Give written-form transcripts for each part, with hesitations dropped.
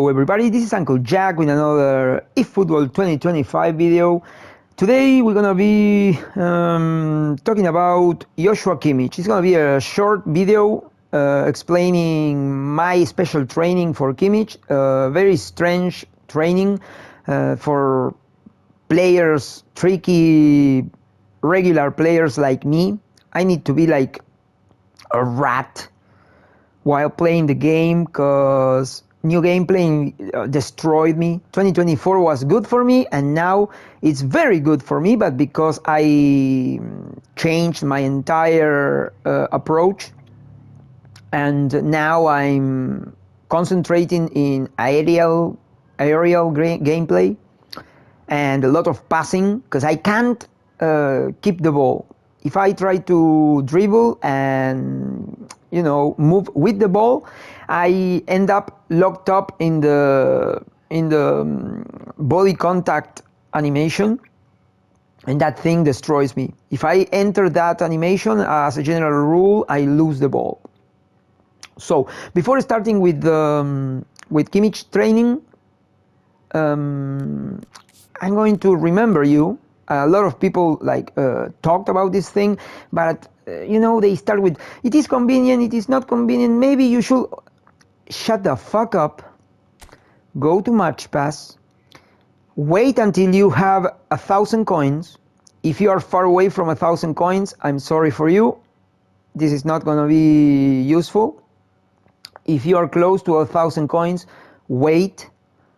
everybody, this is Uncle Jack with another eFootball 2025 video. Today we're gonna be talking about Joshua Kimmich. It's gonna be a short video explaining my special training for Kimmich. Very strange training for players, tricky, regular players like me. I need to be like a rat while playing the game, because new game playing destroyed me. 2024 was good for me, and now it's very good for me, but because I changed my entire approach, and now I'm concentrating in aerial gameplay and a lot of passing, because I can't keep the ball. If I try to dribble and move with the ball, I end up locked up in the body contact animation, and that thing destroys me. If I enter that animation, as a general rule, I lose the ball. So before starting with Kimmich training, I'm going to remember you. A lot of people talked about this thing, but they start with, it is convenient, it is not convenient. Maybe you should shut the fuck up, go to Match Pass, wait until you have 1,000 coins. If you are far away from 1,000 coins, I'm sorry for you, this is not gonna be useful. If you are close to 1,000 coins, wait,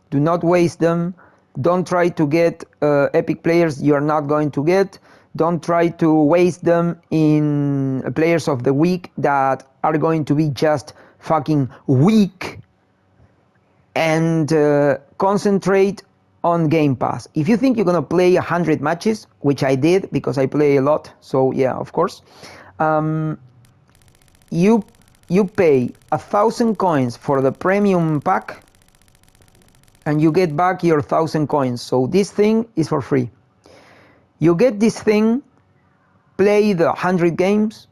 do not waste them. Don't try to get epic players you are not going to get. Don't try to waste them in players of the week that are going to be just fucking weak. And concentrate on Game Pass. If you think you're gonna play 100 matches, which I did because I play a lot, so yeah, of course, you pay 1,000 coins for the premium pack, and you get back your 1,000 coins. So this thing is for free. You get this thing, play the 100 games,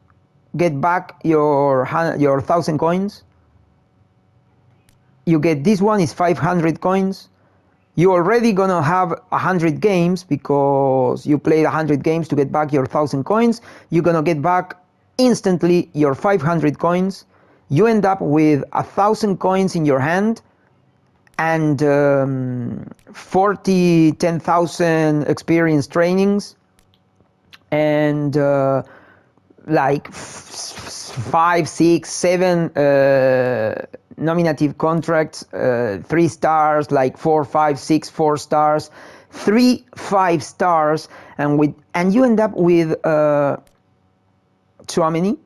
get back your 1,000 coins. You get this one, is 500 coins. You already gonna have 100 games because you played 100 games to get back your 1,000 coins. You're gonna get back instantly your 500 coins. You end up with 1,000 coins in your hand, and 10,000 experience trainings, and like 5, 6, 7 nominative contracts, 3 stars, like 4, 5, 6, 4 stars, 3, 5 stars, and you end up with Tchouaméni,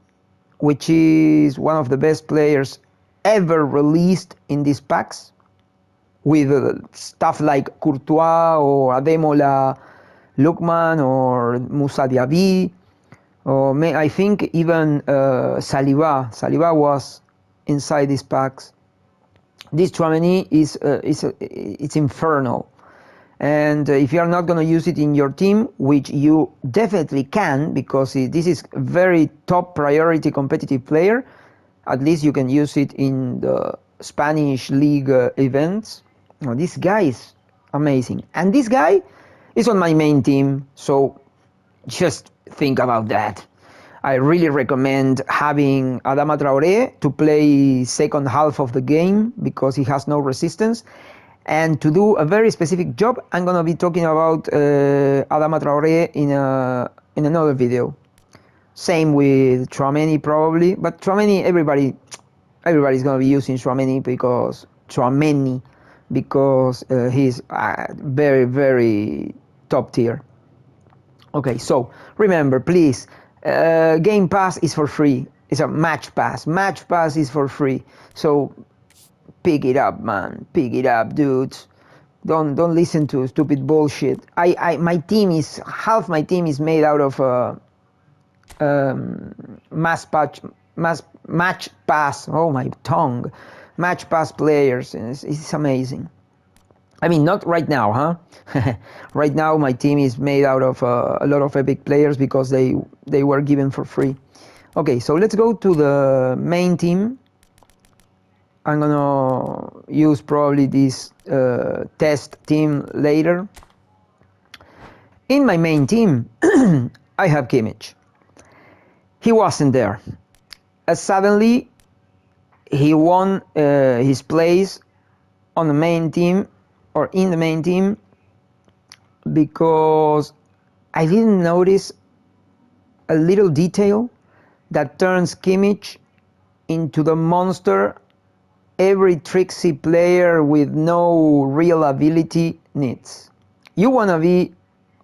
which is one of the best players ever released in these packs, with stuff like Courtois or Ademola Lookman or Moussa Diaby, or I think even Saliba. Saliba was inside these packs. This Tchouaméni it's infernal. And if you are not going to use it in your team, which you definitely can, because this is a very top priority competitive player, at least you can use it in the Spanish league events. Oh, this guy is amazing, and this guy is on my main team, so just think about that. I really recommend having Adama Traoré to play second half of the game because he has no resistance, and to do a very specific job. I'm gonna be talking about Adama Traoré in another video. Same with Tchouaméni probably, but Tchouaméni, everybody's gonna be using Tchouaméni because he's very, very top tier. Okay, so remember, please, Game Pass is for free. It's a Match Pass. Match Pass is for free. So pick it up, man. Pick it up, dudes. Don't listen to stupid bullshit. My team is half. My team is made out of Match Pass. Oh, my tongue. Match Pass players. It's amazing. I mean, not right now, huh? Right now my team is made out of a lot of epic players because they were given for free. Okay, so let's go to the main team. I'm gonna use probably this test team later. In my main team, I have Kimmich. He wasn't there. Suddenly, he won his place on the main team or in the main team because I didn't notice a little detail that turns Kimmich into the monster every tricksy player with no real ability needs. You want to be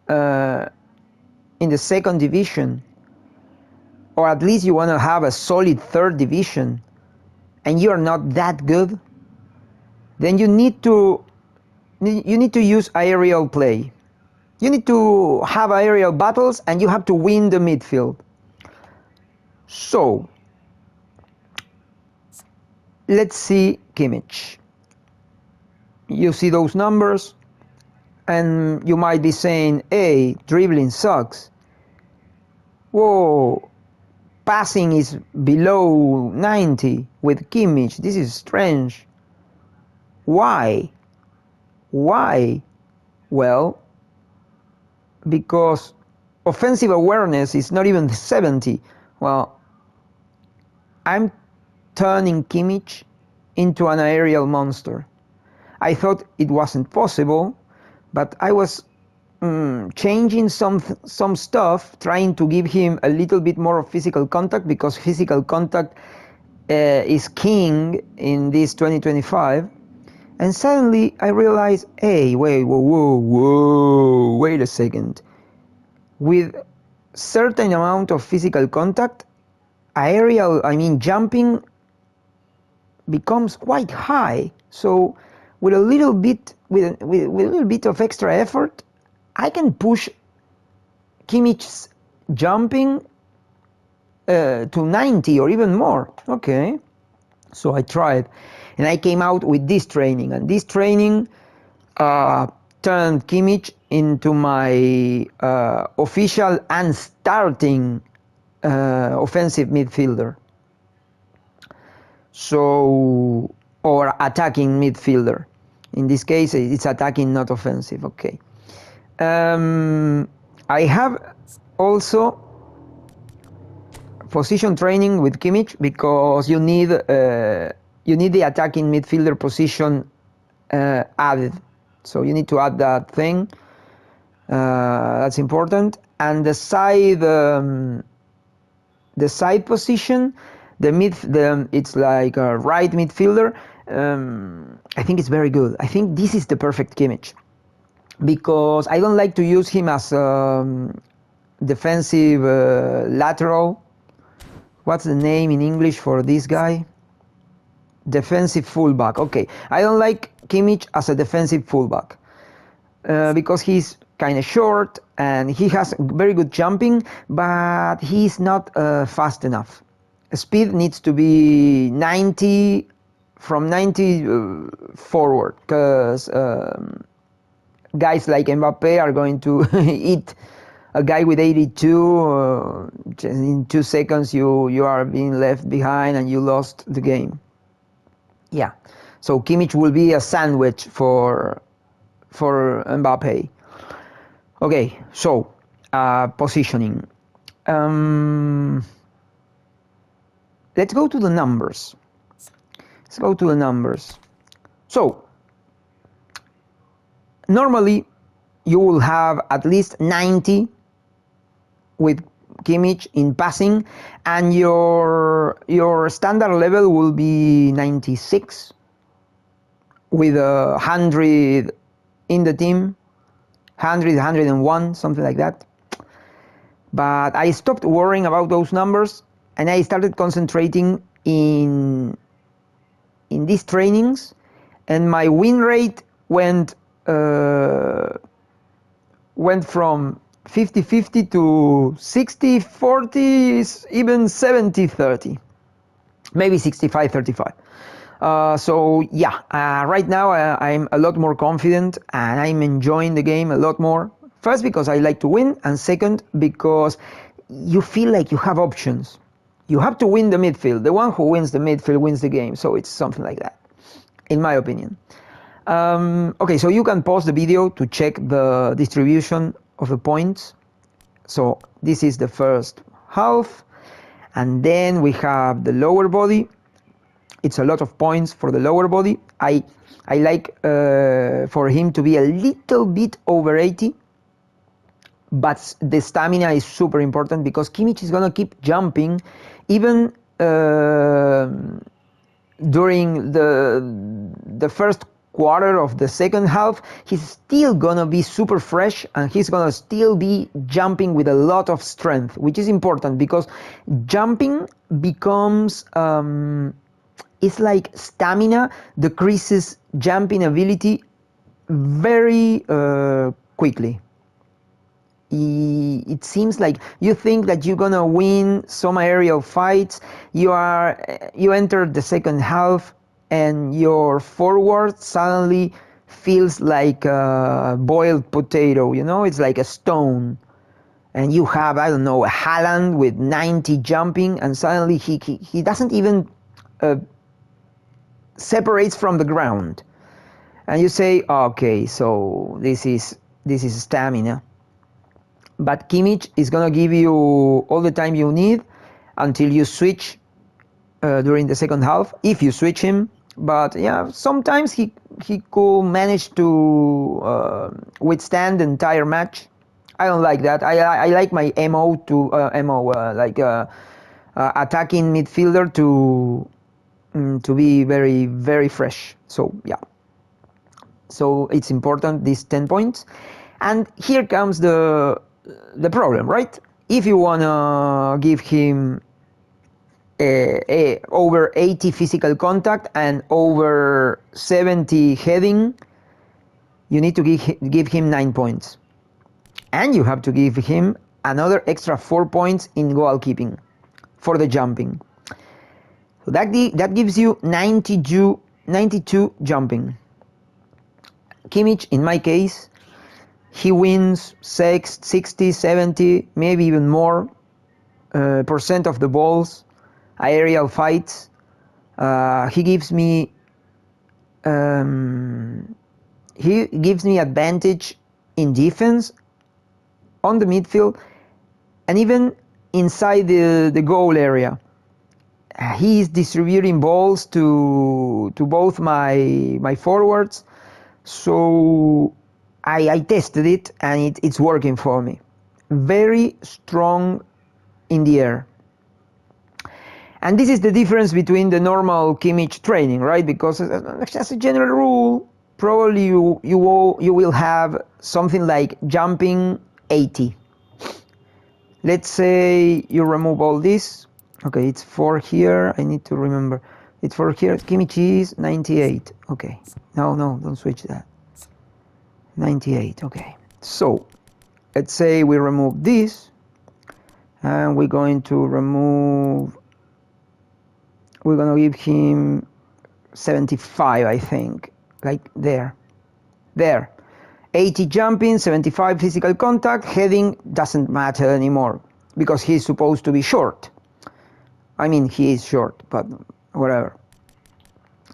in the second division, or at least you want to have a solid third division, and you are not that good, then you need to use aerial play. You need to have aerial battles, and you have to win the midfield. So let's see Kimmich. You see those numbers, and you might be saying, hey, dribbling sucks. Whoa, passing is below 90 with Kimmich. This is strange. Why? Why? Well, because offensive awareness is not even 70. Well, I'm turning Kimmich into an aerial monster. I thought it wasn't possible, but I was changing some stuff, trying to give him a little bit more of physical contact, because physical contact is king in this 2025. And suddenly I realized, hey, wait a second. With certain amount of physical contact, jumping becomes quite high. So with a little bit of extra effort, I can push Kimmich's jumping to 90 or even more. Okay, so I tried, and I came out with this training, and this training turned Kimmich into my official and starting offensive midfielder. So, or attacking midfielder. In this case, it's attacking, not offensive. Okay. I have also position training with Kimmich, because you need the attacking midfielder position added. So you need to add that thing. That's important. And the side position, it's like a right midfielder. I think it's very good. I think this is the perfect Kimmich, because I don't like to use him as defensive lateral. What's the name in English for this guy? Defensive fullback. Okay, I don't like Kimmich as a defensive fullback because he's kind of short and he has very good jumping, but he's not fast enough. Speed needs to be 90, from 90 forward, because guys like Mbappe are going to eat a guy with 82. In 2 seconds you are being left behind and you lost the game. Yeah, so Kimmich will be a sandwich for Mbappe. Okay, so positioning. Let's go to the numbers. So normally you will have at least 90 with Kimmich in passing, and your standard level will be 96 with 100 in the team, 100, 101, something like that. But I stopped worrying about those numbers, and I started concentrating in these trainings, and my win rate went from 50-50 to 60-40, even 70-30, maybe 65-35. So yeah, right now I'm a lot more confident and I'm enjoying the game a lot more. First, because I like to win, and second, because you feel like you have options. You have to win the midfield. The one who wins the midfield wins the game. So it's something like that, in my opinion. Okay, so you can pause the video to check the distribution of the points. So this is the first half, and then we have the lower body. It's a lot of points for the lower body. I like for him to be a little bit over 80, but the stamina is super important because Kimmich is gonna keep jumping even during the first quarter of the second half. He's still gonna be super fresh, and he's gonna still be jumping with a lot of strength, which is important because jumping becomes it's like stamina decreases jumping ability very quickly. It seems like you think that you're gonna win some aerial fights. You enter the second half, and your forward suddenly feels like a boiled potato. You know, it's like a stone. And you have, I don't know, a Haaland with 90 jumping, and suddenly he doesn't even separates from the ground. And you say, okay, so this is stamina. But Kimmich is gonna give you all the time you need until you switch during the second half, if you switch him. But yeah, sometimes he could manage to withstand the entire match. I don't like that. I like my MO to attacking midfielder to be very, very fresh. So yeah, so it's important, these 10 points. And here comes the problem, right? If you wanna give him over 80 physical contact and over 70 heading, you need to give him 9 points. And you have to give him another extra 4 points in goalkeeping for the jumping. So that gives you 92 jumping. Kimmich, in my case, he wins 60, 70, maybe even more percent of the balls, aerial fights. He gives me advantage in defense, on the midfield, and even inside the goal area. He is distributing balls to both my forwards. So I tested it, and it's working for me. Very strong in the air. And this is the difference between the normal Kimmich training, right? Because as a general rule, probably you will have something like jumping 80. Let's say you remove all this. Okay, it's 4 here. I need to remember. It's 4 here. Kimmich is 98. Okay. No, don't switch that. 98. Okay. So, let's say we remove this, and we're going to remove. We're gonna give him 75, I think. Like there. 80 jumping, 75 physical contact, heading doesn't matter anymore because he's supposed to be short. I mean, he is short, but whatever.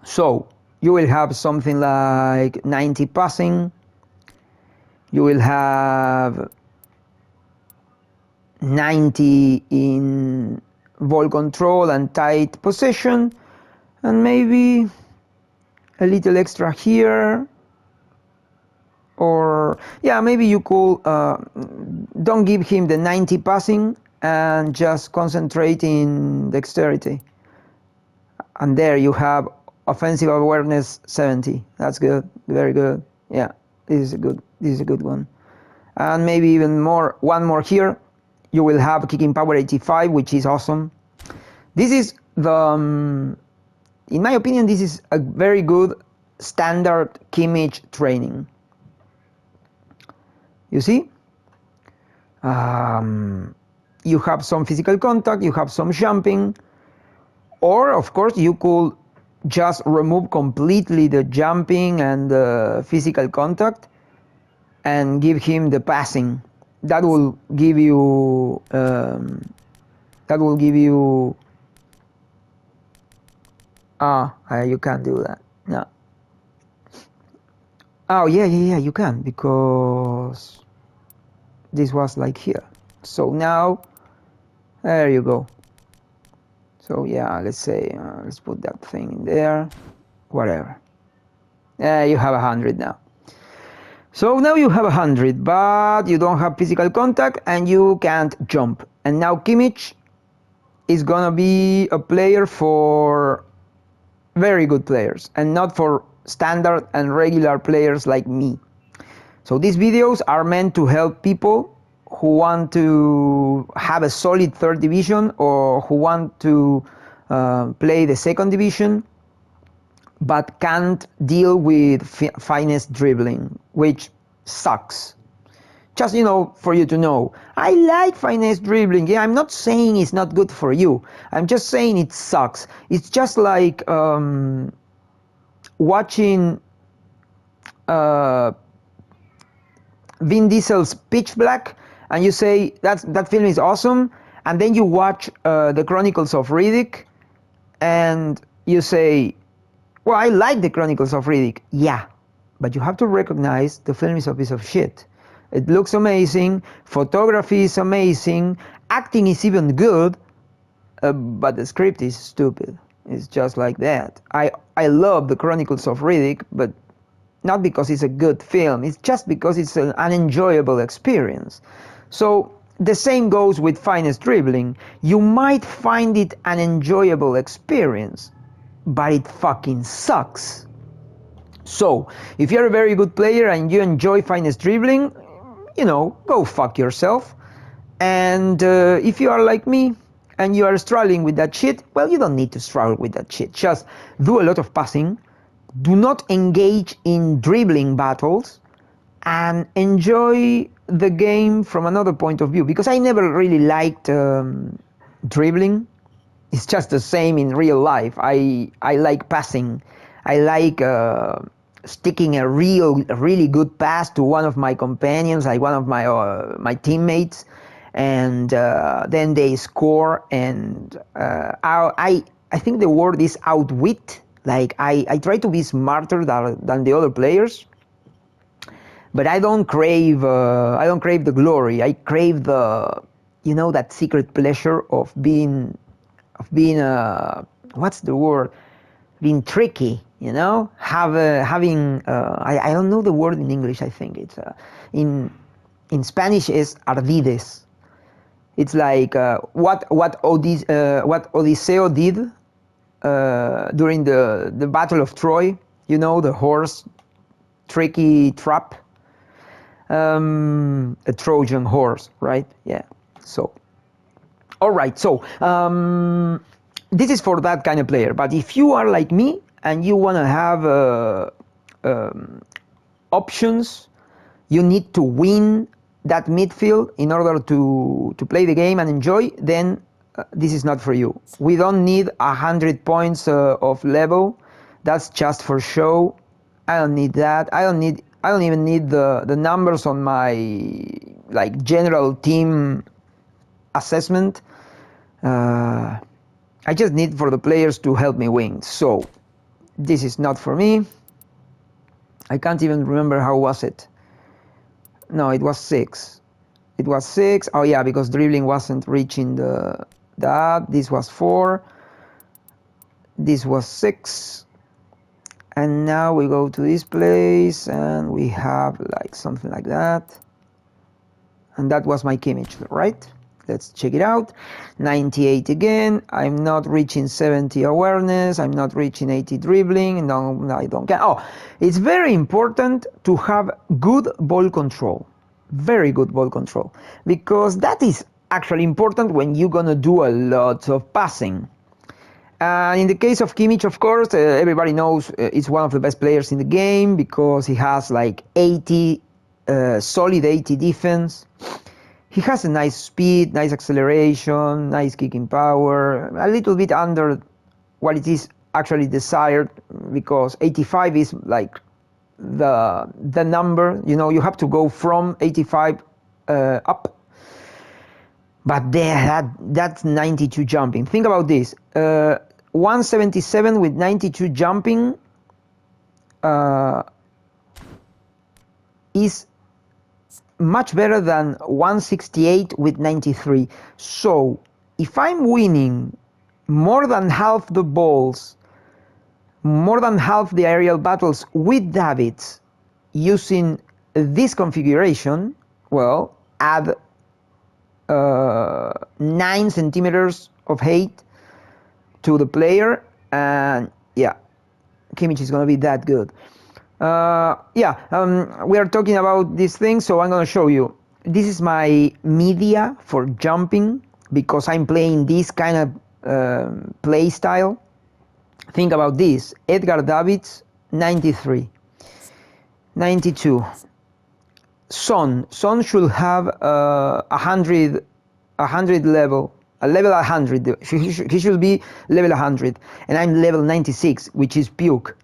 So you will have something like 90 passing. You will have 90 in ball control and tight possession, and maybe a little extra here. Or yeah, maybe you could don't give him the 90 passing and just concentrate in dexterity. And there you have offensive awareness 70. That's good, very good. Yeah, this is a good one. And maybe even more, one more here. You will have kicking power 85, which is awesome. This is in my opinion, this is a very good standard Kimmich training. You see? You have some physical contact, you have some jumping, or of course you could just remove completely the jumping and the physical contact and give him the passing. That will give you You can't do that. No. Oh, yeah, you can, because this was like here. So now, there you go. So yeah, let's say, let's put that thing in there, whatever. You have 100 now. So now you have 100, but you don't have physical contact and you can't jump. And now Kimmich is gonna be a player for very good players and not for standard and regular players like me. So these videos are meant to help people who want to have a solid third division or who want to play the second division but can't deal with finesse dribbling, which sucks. Just, for you to know, I like finesse dribbling. Yeah, I'm not saying it's not good for you. I'm just saying it sucks. It's just like watching Vin Diesel's Pitch Black, and you say that film is awesome, and then you watch the Chronicles of Riddick, and you say, well, I like the Chronicles of Riddick. Yeah, but you have to recognize the film is a piece of shit. It looks amazing, photography is amazing, acting is even good, but the script is stupid. It's just like that. I love the Chronicles of Riddick, but not because it's a good film, it's just because it's an unenjoyable experience. So the same goes with finesse dribbling. You might find it an enjoyable experience, but it fucking sucks. So if you're a very good player and you enjoy finesse dribbling, go fuck yourself. And if you are like me and you are struggling with that shit, well, you don't need to struggle with that shit. Just do a lot of passing, do not engage in dribbling battles, and enjoy the game from another point of view. Because I never really liked dribbling. It's just the same in real life. I like passing. I like sticking a really good pass to one of my companions, like one of my teammates, and then they score. And I think the word is outwit. Like I try to be smarter than the other players, but I don't crave the glory. I crave that secret pleasure of being what's the word? Being tricky, having I don't know the word in English. I think it's in Spanish is ardides. It's like what Odiseo did during the Battle of Troy. The horse tricky trap, a Trojan horse, right? Yeah. So, all right. So this is for that kind of player. But if you are like me and you want to have options, you need to win that midfield in order to play the game and enjoy, then this is not for you. We don't need 100 points of level. That's just for show. I don't need that. I don't even need the numbers on my general team assessment. I just need for the players to help me win. So this is not for me. I can't even remember how was it. No, it was 6. It was 6. Oh yeah, because dribbling wasn't reaching that. This was 4. This was 6. And now we go to this place and we have something like that. And that was my Kimmich, right? Let's check it out. 98 again. I'm not reaching 70 awareness. I'm not reaching 80 dribbling. No, I don't care. Oh, it's very important to have good ball control. Very good ball control. Because that is actually important when you're going to do a lot of passing. In the case of Kimmich, of course, everybody knows he's one of the best players in the game because he has 80, solid 80 defense. He has a nice speed, nice acceleration, nice kicking power, a little bit under what it is actually desired, because 85 is the number. You have to go from 85 up. But that's 92 jumping. Think about this. 177 with 92 jumping is much better than 168 with 93. So if I'm winning more than half the balls, more than half the aerial battles with Davids using this configuration, well, add 9 centimeters of height to the player, and yeah, Kimmich is gonna be that good. We are talking about these things, so I'm gonna show you. This is my media for jumping because I'm playing this kind of play style. Think about this: Edgar Davids 93, 92. Son should have 100 level, a level 100. He should be level 100, and I'm level 96, which is puke.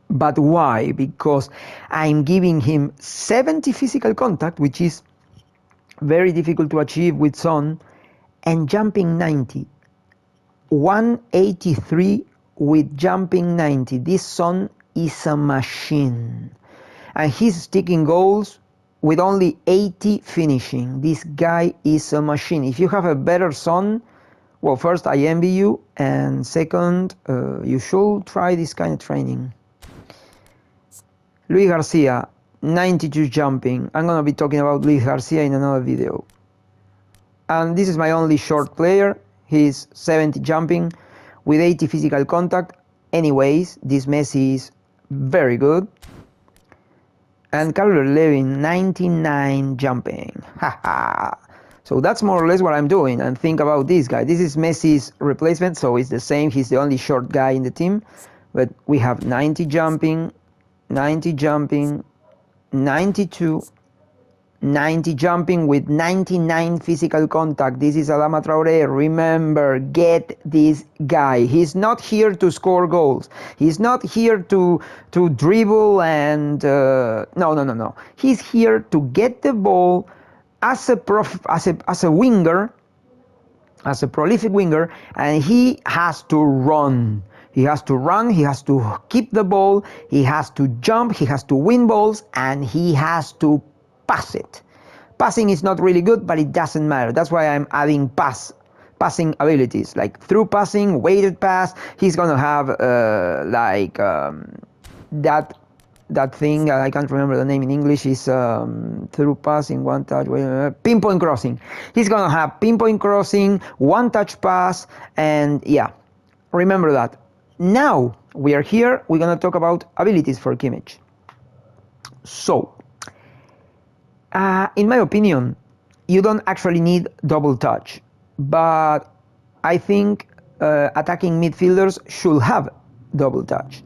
But why? Because I'm giving him 70 physical contact, which is very difficult to achieve with Son, and jumping 90. 183 with jumping 90. This Son is a machine. And he's sticking goals with only 80 finishing. This guy is a machine. If you have a better Son, well, first, I envy you, and second, you should try this kind of training. Luis Garcia, 92 jumping. I'm gonna be talking about Luis Garcia in another video. And this is my only short player. He's 70 jumping with 80 physical contact. Anyways, this Messi is very good. And Carlos Levin, 99 jumping. Haha. So that's more or less what I'm doing. And think about this guy. This is Messi's replacement, so it's the same. He's the only short guy in the team. But we have 90 jumping, 90 jumping, 92, 90 jumping with 99 physical contact. This is Adama Traoré. Remember, get this guy. He's not here to score goals. He's not here to dribble and no. He's here to get the ball as a winger, as a prolific winger, and he has to run. He has to run, he has to keep the ball, he has to jump, he has to win balls, and he has to pass it. Passing is not really good, but it doesn't matter. That's why I'm adding passing abilities, like through passing, weighted pass. He's gonna have that thing, I can't remember the name in English, is through passing, one touch, pinpoint crossing. He's gonna have pinpoint crossing, one touch pass, and yeah, remember that. Now we are here, we're gonna talk about abilities for Kimmich. So, in my opinion, you don't actually need double touch, but I think attacking midfielders should have double touch.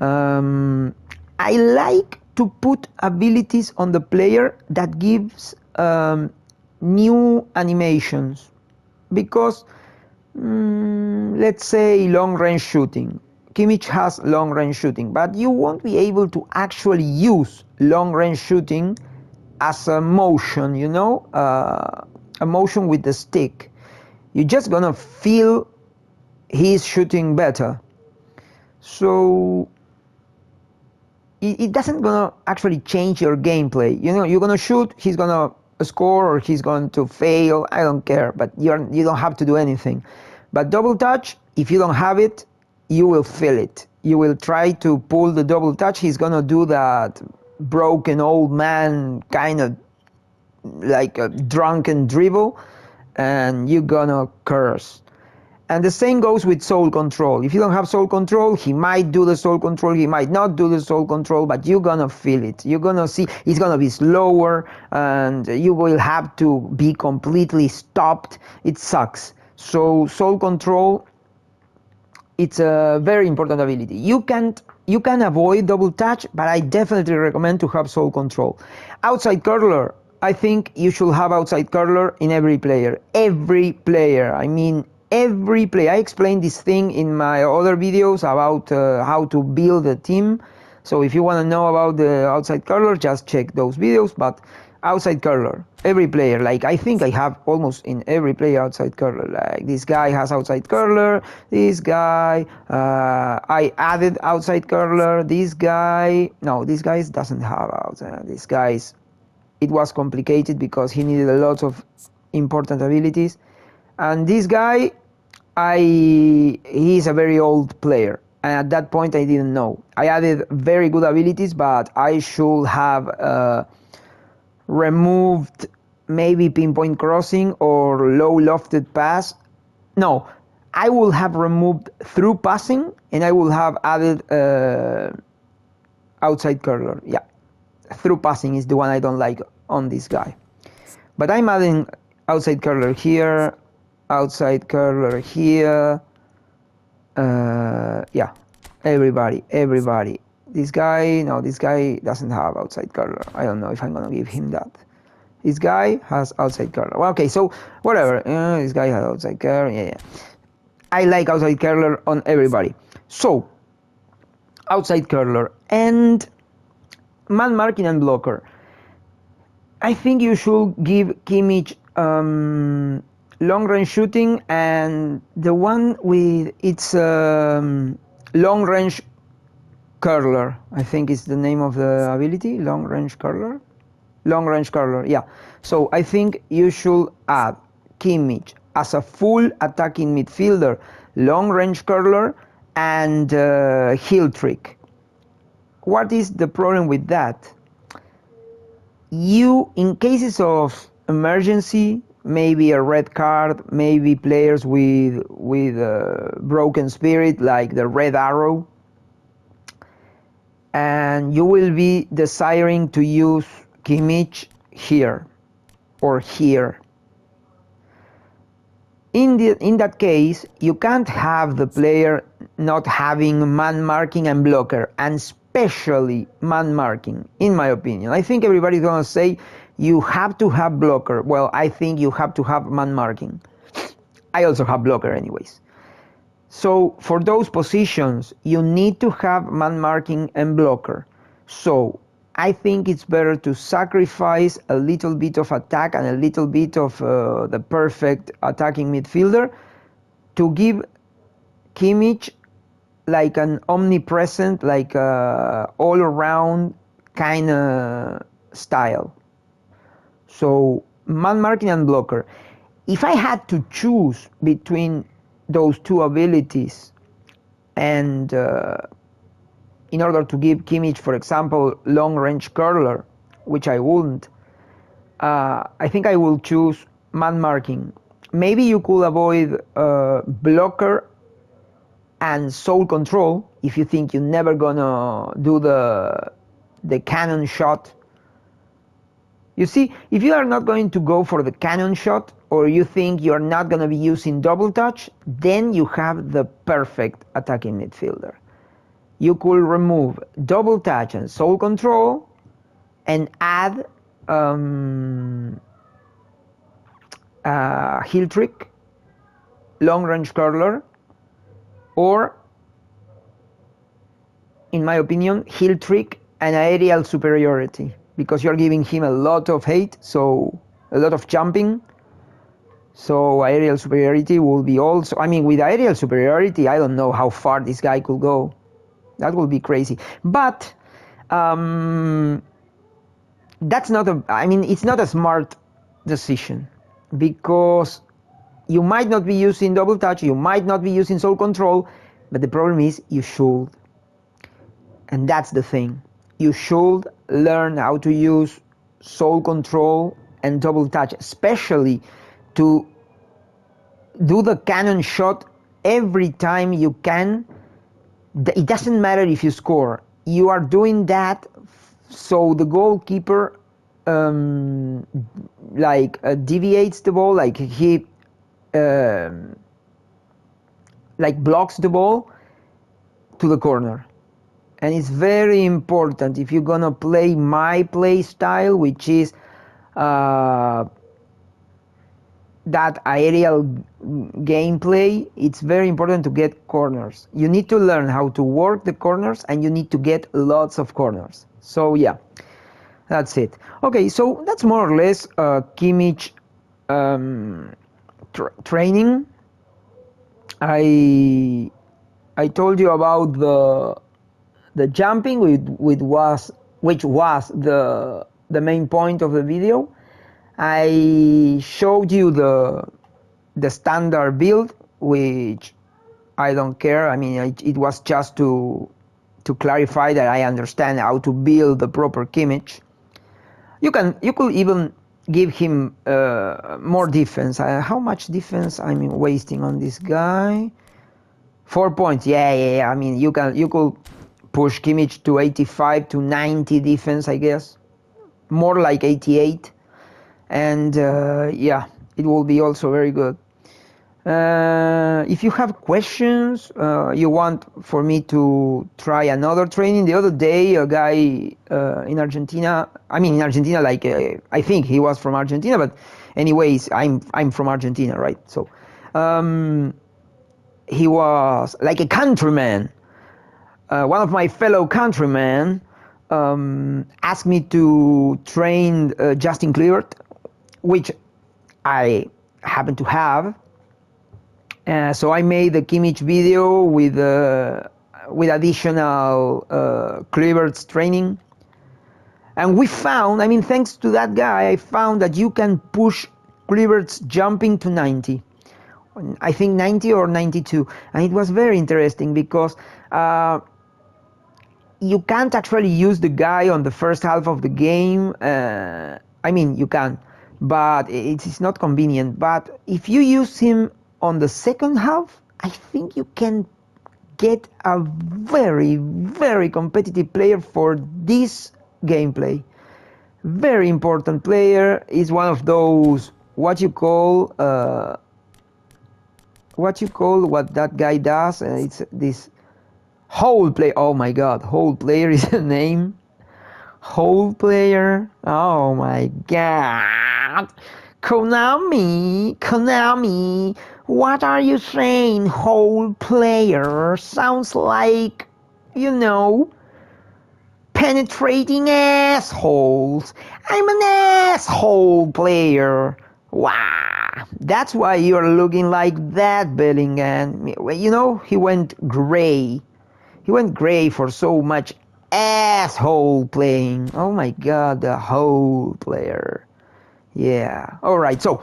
I like to put abilities on the player that gives new animations, because let's say long-range shooting. Kimmich has long-range shooting, but you won't be able to actually use long-range shooting as a motion, you know, a motion with the stick. You're just gonna feel he's shooting better. So it doesn't gonna actually change your gameplay. You know, you're gonna shoot, he's gonna score or he's going to fail. I don't care, but you don't have to do anything. But double touch, if you don't have it, you will feel it. You will try to pull the double touch. He's gonna do that broken old man kind of like a drunken dribble, and you're gonna curse. And the same goes with soul control. If you don't have soul control, he might do the soul control, he might not do the soul control, but you're gonna feel it. You're gonna see it's gonna be slower, and you will have to be completely stopped. It sucks. So soul control, it's a very important ability. You can avoid double touch, but I definitely recommend to have soul control. Outside curler, I think you should have outside curler in every player. Every player, I mean every player. I explained this thing in my other videos about how to build a team. So if you want to know about the outside curler, just check those videos. But outside curler. Every player, like I think I have almost in every player outside curler. Like this guy has outside curler. This guy, I added outside curler. This guy, no, this guy doesn't have outside. This guy's, it was complicated because he needed a lot of important abilities. And this guy, he's a very old player. And at that point I didn't know. I added very good abilities, but I should have removed maybe pinpoint crossing or low lofted pass. No, I will have removed through passing and I will have added outside curler. Yeah, through passing is the one I don't like on this guy. But I'm adding outside curler here, outside curler here. Yeah, everybody. This guy, no, this guy doesn't have outside curler. I don't know if I'm gonna give him that. This guy has outside curler. Well, okay, so whatever. This guy has outside curler. Yeah. I like outside curler on everybody. So outside curler and man marking and blocker. I think you should give Kimmich long range shooting and the one with its long range curler, I think is the name of the ability. Long range curler, yeah. So I think you should add Kimmich as a full attacking midfielder, long range curler and heel trick. What is the problem with that? You, in cases of emergency, maybe a red card, maybe players with broken spirit like the red arrow, and you will be desiring to use Kimmich here or here. In that case, you can't have the player not having man marking and blocker, and especially man marking, in my opinion. I think everybody's gonna say you have to have blocker. Well, I think you have to have man marking. I also have blocker anyways. So for those positions, you need to have man marking and blocker. So I think it's better to sacrifice a little bit of attack and a little bit of the perfect attacking midfielder to give Kimmich like an omnipresent, like all-around kind of style. So man marking and blocker. If I had to choose between those two abilities and in order to give Kimmich, for example, long range curler, which I wouldn't, I think I will choose man marking. Maybe you could avoid blocker and soul control if you think you're never gonna do the cannon shot. You see, if you are not going to go for the cannon shot, or you think you're not gonna be using double touch, then you have the perfect attacking midfielder. You could remove double touch and soul control and add heel trick, long range curler, or in my opinion, heel trick and aerial superiority, because you're giving him a lot of hate, so a lot of jumping. So aerial superiority will be also, I mean, with aerial superiority, I don't know how far this guy could go. That would be crazy. But that's not it's not a smart decision, because you might not be using double touch, you might not be using soul control, but the problem is you should. And that's the thing. You should learn how to use soul control and double touch, especially to do the cannon shot every time you can. It doesn't matter if you score. You are doing that so the goalkeeper deviates the ball, like he blocks the ball to the corner. And it's very important if you're gonna play my play style, which is that aerial gameplay. It's very important to get corners. You need to learn how to work the corners, and you need to get lots of corners. So yeah, That's it. Okay, so that's more or less Kimmich training. I told you about the jumping, which was the main point of the video. I showed you the standard build, which I don't care. I mean, it was just to clarify that I understand how to build the proper Kimmich. You could even give him more defense. How much defense I'm wasting on this guy? 4 points. Yeah. I mean, you could push Kimmich to 85 to 90 defense, I guess. More like 88. And yeah, it will be also very good. If you have questions, you want for me to try another training. The other day, a guy in Argentina, like I think he was from Argentina, but anyways, I'm from Argentina, right? So he was like a countryman. One of my fellow countrymen asked me to train Justin Kluivert, which I happen to have. So I made the Kimmich video with additional Kluivert's training. And we found, I mean, thanks to that guy, I found that you can push Kluivert's jumping to 90. I think 90 or 92. And it was very interesting because you can't actually use the guy on the first half of the game. I mean, you can, but it's not convenient. But if you use him on the second half, I think you can get a very, very competitive player for this gameplay. Very important player. Is one of those what that guy does. It's this whole play. Oh my God, whole player is the name. Whole player. Oh my God. Konami, what are you saying? Whole player sounds like, penetrating assholes. I'm an asshole player. Wow, that's why you're looking like that, Bellingham. He went gray. He went gray for so much asshole playing. Oh my God, the whole player. Yeah. All right. So,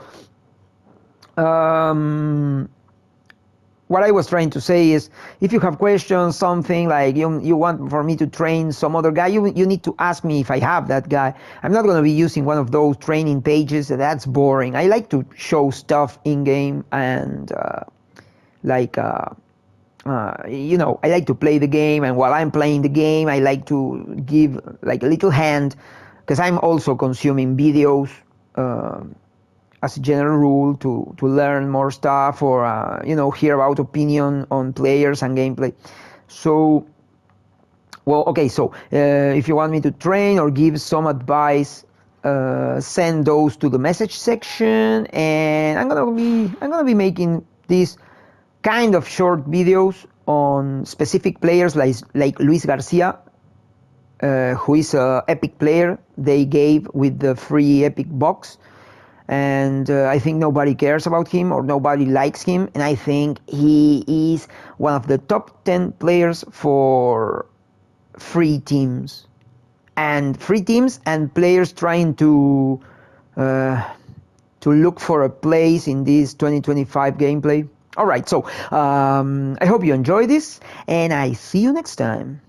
what I was trying to say is, if you have questions, something like you want for me to train some other guy, you need to ask me if I have that guy. I'm not going to be using one of those training pages. That's boring. I like to show stuff in game and I like to play the game. And while I'm playing the game, I like to give like a little hand, because I'm also consuming videos. As a general rule, to learn more stuff or hear about opinion on players and gameplay. So, well, okay. So if you want me to train or give some advice, send those to the message section, and I'm gonna be making these kind of short videos on specific players like Luis Garcia, who is a epic player they gave with the free epic box. And I think nobody cares about him or nobody likes him. And I think he is one of the top 10 players for free teams. And players trying to look for a place in this 2025 gameplay. All right, so I hope you enjoy this, and I see you next time.